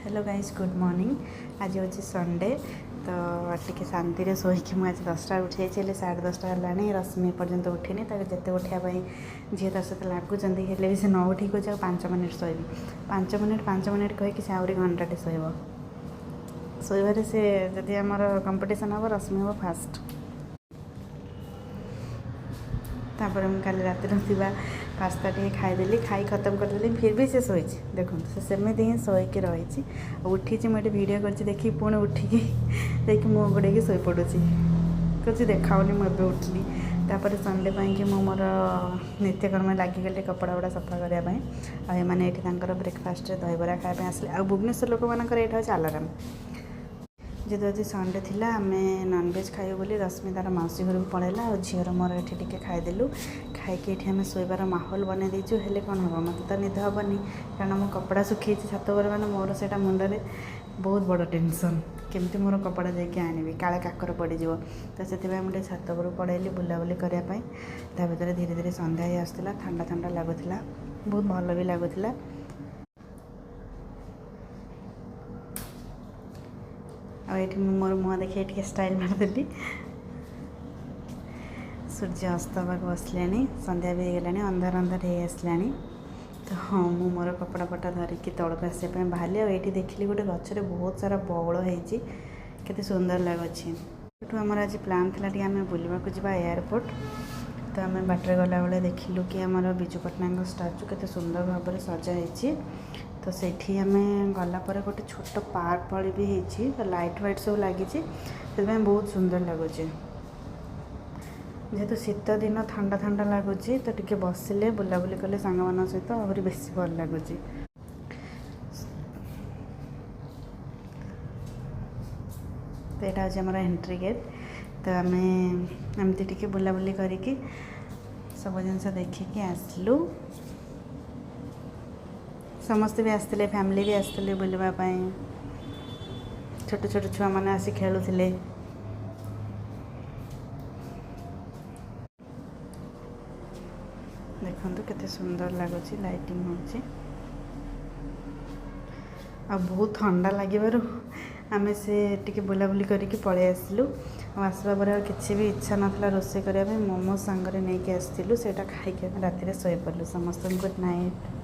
Hello guys good morning. आज हूँ Sunday तो टी शांति शोक मुझे 10टा उठी जाइए 10:30 है रश्मि पर्यंत उठिनी जिते उठापी झील तो सहित लगुच भी से न उठी कहे 5 मिनिट शोबी 5 मिनिट कहीकि से आहरी घंटाटे शोब शोबारे से जदि आमर कंपटीशन हम रश्मि हम फास्ट तापर मुझे काली रातिर पास्ता टे खाईदेली खाई खत्म करदेली फिर भी से शोची देखो से सेमती ही शोक रही उठी मुझे भिड कर देखी पुणी उठिकी देखिए मुँह गोड़े शो पड़ू कुछ देखाऊनी मुझे उठली तापर संडे कि मोर नित्यकर्म लगिगले कपड़ा गुड़ा सफा करने मैंने ये ब्रेकफास्ट दहीबरा खायापी आसले आ भुवनेश्वर लोक मानकर यहाँ हूँ आलाराम जेहेतु आज संडे थी आम नॉनवेज खाइबू बोली रश्मि तार मौसी घर को पलैला और झीर मोर ये खाईदेलु खाई आम शोबार माहौल बनई देचु हेले कौन हम मत तो निद हेनी कारण मो कपड़ा सुखी छात पर मैंने मोर से मुंडे बहुत बड़ टेंशन केमती मोर कपड़ा जाकि आनबी काले काकर पड़ज तो से मुझे छात पर पड़ेली बुलाबुली करने ता भर धीरे धीरे संध्या ही आसला ठंडा ठंडा लगुला बहुत भल भी लगुला आठ मोर मुँह देखिए ये स्टाइल मारदेली सूर्य अस्त होगा बसले संध्या भी होगला अंधार अंधार हो आसला तो हाँ मु मोर कपड़ा पटा धरिकी तौक आसपा बाहरी आठी देखिली गोटे गचर बहुत सारा बौल होते सुंदर लगुच आमर आज प्लान थी आम बुलवाक जा एयरपोर्ट तो आम बाटर गला बेले देखिलु कि आमर विजु पट्टनायक स्टाचू के सुंदर भाव में सजा तो सेठी आम गलापर गोटे छोट पार्क भली भी होती तो लाइट वाइट सब लगी से बहुत सुंदर लगुच जेहेतु शीत दिन ठंडा ठंडा लगुच तो टी बसिले बुलाबुली कले सांग मान सहित आहरी बेसी भल लगुच तो यहाँ हूँ आम एंट्री गेट तो आम एमती टी बुलाबुली करके सब जिन देखिकी आसलु समस्ते भी आसते फैमिली भी आसते बुलवाई छोट छोट छुआ मैंने आसी खेलुले देखो केते सुंदर लगुच लाइटिंग हो बहुत ठंडा लगे आम से टी बुलाबुली करके पलि आसलु आसवा पर किसी भी इच्छा नाला रोषे करने मोमो सांगे नहीं आसलु से खाई राति शोपड़ू समस्त गुड नाइट।